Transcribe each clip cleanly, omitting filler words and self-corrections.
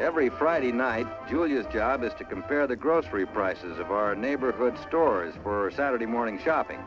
Every Friday night, Julia's job is to compare the grocery prices of our neighborhood stores for Saturday morning shopping.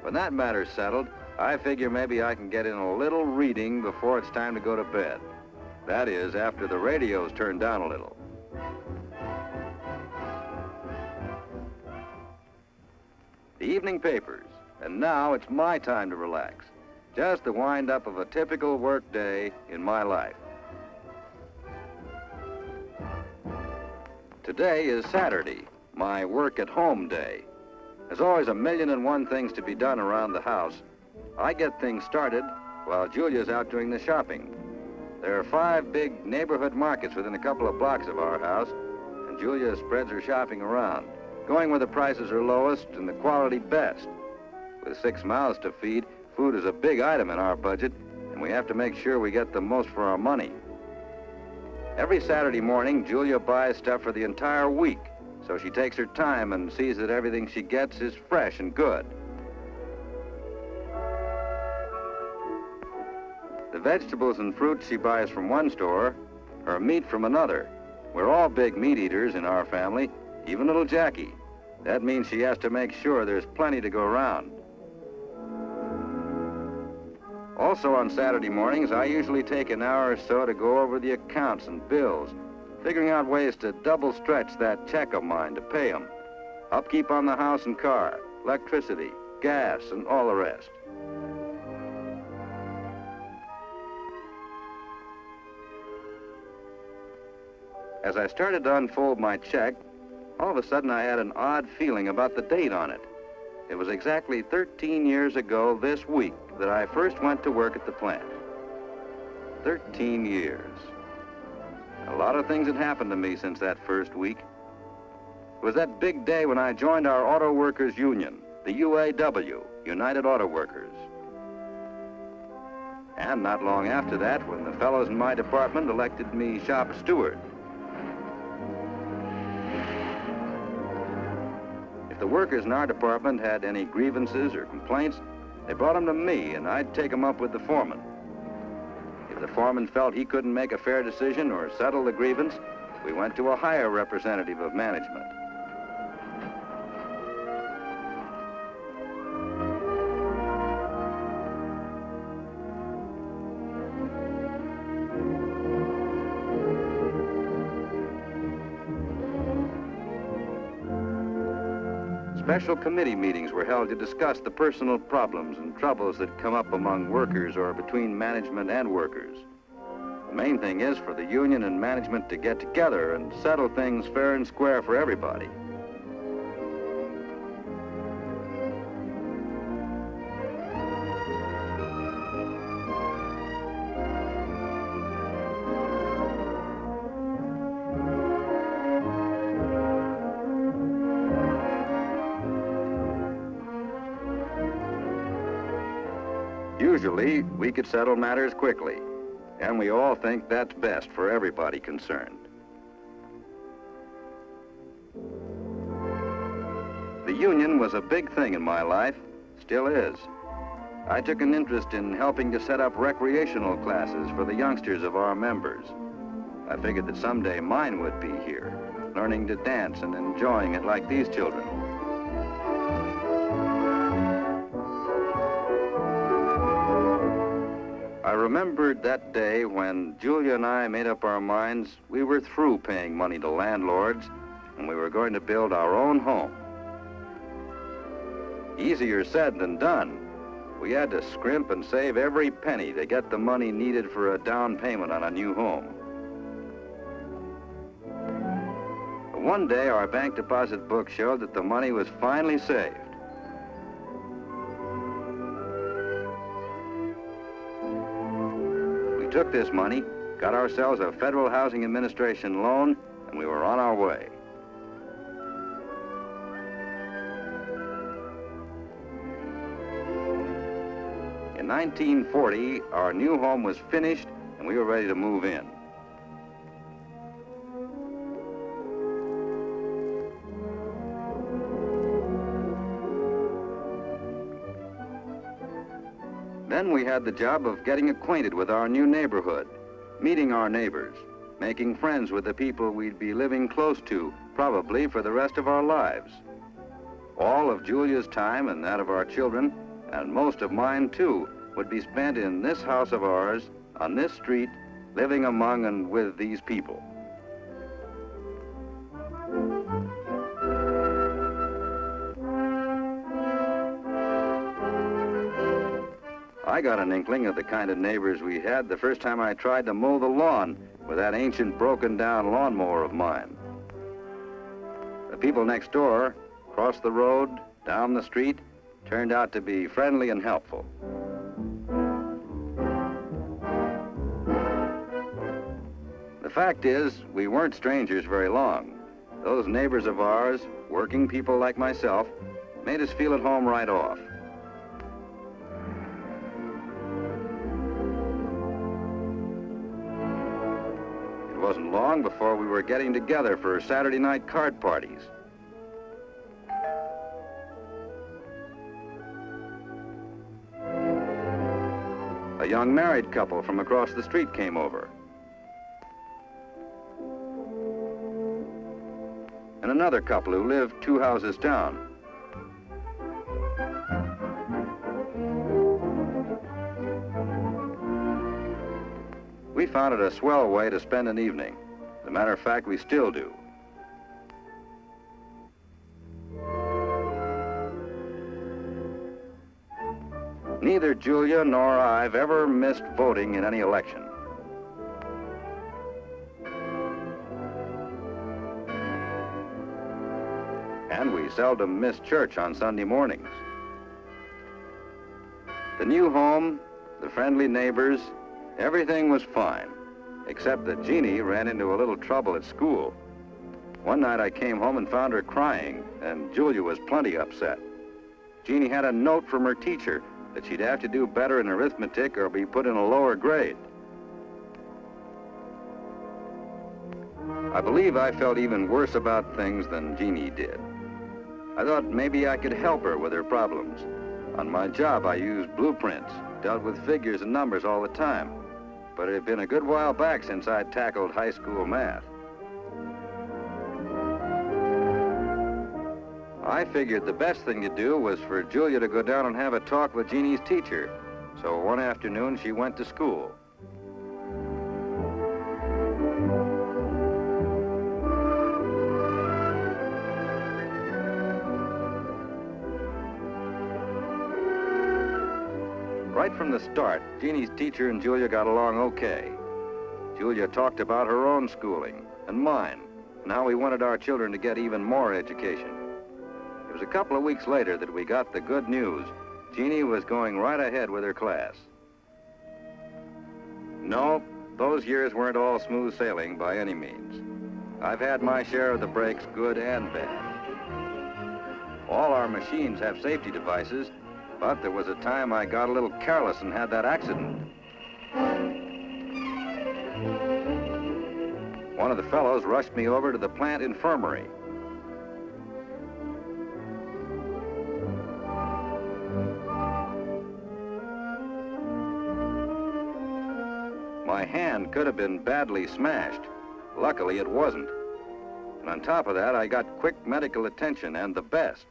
When that matter's settled, I figure maybe I can get in a little reading before it's time to go to bed. That is, after the radio's turned down a little. The evening papers, and now it's my time to relax. Just the wind-up of a typical work day in my life. Today is Saturday, my work-at-home day. There's always 1,000,001 things to be done around the house. I get things started while Julia's out doing the shopping. There are 5 big neighborhood markets within a couple of blocks of our house, and Julia spreads her shopping around, going where the prices are lowest and the quality best. With 6 mouths to feed, food is a big item in our budget, and we have to make sure we get the most for our money. Every Saturday morning, Julia buys stuff for the entire week, so she takes her time and sees that everything she gets is fresh and good. The vegetables and fruits she buys from one store, her meat from another. We're all big meat eaters in our family, even little Jackie. That means she has to make sure there's plenty to go around. Also on Saturday mornings, I usually take an hour or so to go over the accounts and bills, figuring out ways to double stretch that check of mine to pay them. Upkeep on the house and car, electricity, gas, and all the rest. As I started to unfold my check, all of a sudden I had an odd feeling about the date on it. It was exactly 13 years ago this week that I first went to work at the plant. 13 years. A lot of things had happened to me since that first week. It was that big day when I joined our Auto Workers Union, the UAW, United Auto Workers. And not long after that, when the fellows in my department elected me shop steward. If the workers in our department had any grievances or complaints, they brought them to me, and I'd take them up with the foreman. If the foreman felt he couldn't make a fair decision or settle the grievance, we went to a higher representative of management. Special committee meetings were held to discuss the personal problems and troubles that come up among workers or between management and workers. The main thing is for the union and management to get together and settle things fair and square for everybody. Usually, we could settle matters quickly, and we all think that's best for everybody concerned. The union was a big thing in my life, still is. I took an interest in helping to set up recreational classes for the youngsters of our members. I figured that someday mine would be here, learning to dance and enjoying it like these children. I remembered that day when Julia and I made up our minds we were through paying money to landlords and we were going to build our own home. Easier said than done. We had to scrimp and save every penny to get the money needed for a down payment on a new home. One day, our bank deposit book showed that the money was finally saved. We took this money, got ourselves a Federal Housing Administration loan, and we were on our way. In 1940, our new home was finished, and we were ready to move in. Then we had the job of getting acquainted with our new neighborhood, meeting our neighbors, making friends with the people we'd be living close to, probably for the rest of our lives. All of Julia's time and that of our children, and most of mine too, would be spent in this house of ours, on this street, living among and with these people. I got an inkling of the kind of neighbors we had the first time I tried to mow the lawn with that ancient broken-down lawnmower of mine. The people next door, across the road, down the street, turned out to be friendly and helpful. The fact is, we weren't strangers very long. Those neighbors of ours, working people like myself, made us feel at home right off. It wasn't long before we were getting together for Saturday night card parties. A young married couple from across the street came over. And another couple who lived 2 houses down. We found it a swell way to spend an evening. As a matter of fact, we still do. Neither Julia nor I've ever missed voting in any election. And we seldom miss church on Sunday mornings. The new home, the friendly neighbors, everything was fine, except that Jeannie ran into a little trouble at school. One night I came home and found her crying, and Julia was plenty upset. Jeannie had a note from her teacher that she'd have to do better in arithmetic or be put in a lower grade. I believe I felt even worse about things than Jeannie did. I thought maybe I could help her with her problems. On my job, I used blueprints, dealt with figures and numbers all the time. But it had been a good while back since I'd tackled high school math. I figured the best thing to do was for Julia to go down and have a talk with Jeannie's teacher. So one afternoon, she went to school. Right from the start, Jeannie's teacher and Julia got along okay. Julia talked about her own schooling and mine, and how we wanted our children to get even more education. It was a couple of weeks later that we got the good news. Jeannie was going right ahead with her class. No, those years weren't all smooth sailing by any means. I've had my share of the breaks, good and bad. All our machines have safety devices, but there was a time I got a little careless and had that accident. One of the fellows rushed me over to the plant infirmary. My hand could have been badly smashed. Luckily, it wasn't. And on top of that, I got quick medical attention, and the best.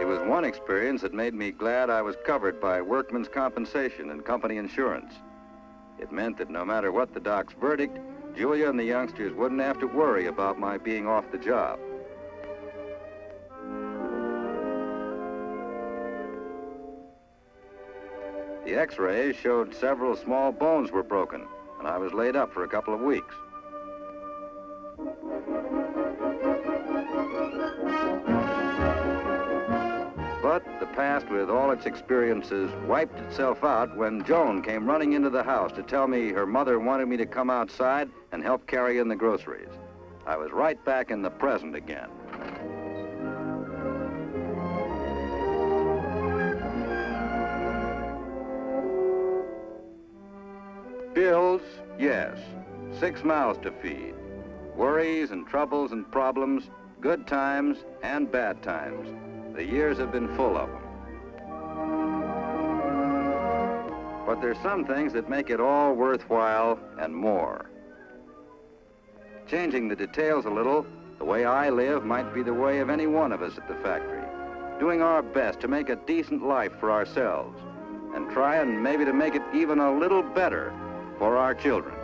It was one experience that made me glad I was covered by workman's compensation and company insurance. It meant that no matter what the doc's verdict, Julia and the youngsters wouldn't have to worry about my being off the job. The x-rays showed several small bones were broken, and I was laid up for a couple of weeks. But the past, with all its experiences, wiped itself out when Joan came running into the house to tell me her mother wanted me to come outside and help carry in the groceries. I was right back in the present again. Bills, yes. 6 mouths to feed. Worries and troubles and problems, good times and bad times. The years have been full of them. But there's some things that make it all worthwhile and more. Changing the details a little, the way I live might be the way of any one of us at the factory. Doing our best to make a decent life for ourselves and trying maybe to make it even a little better for our children.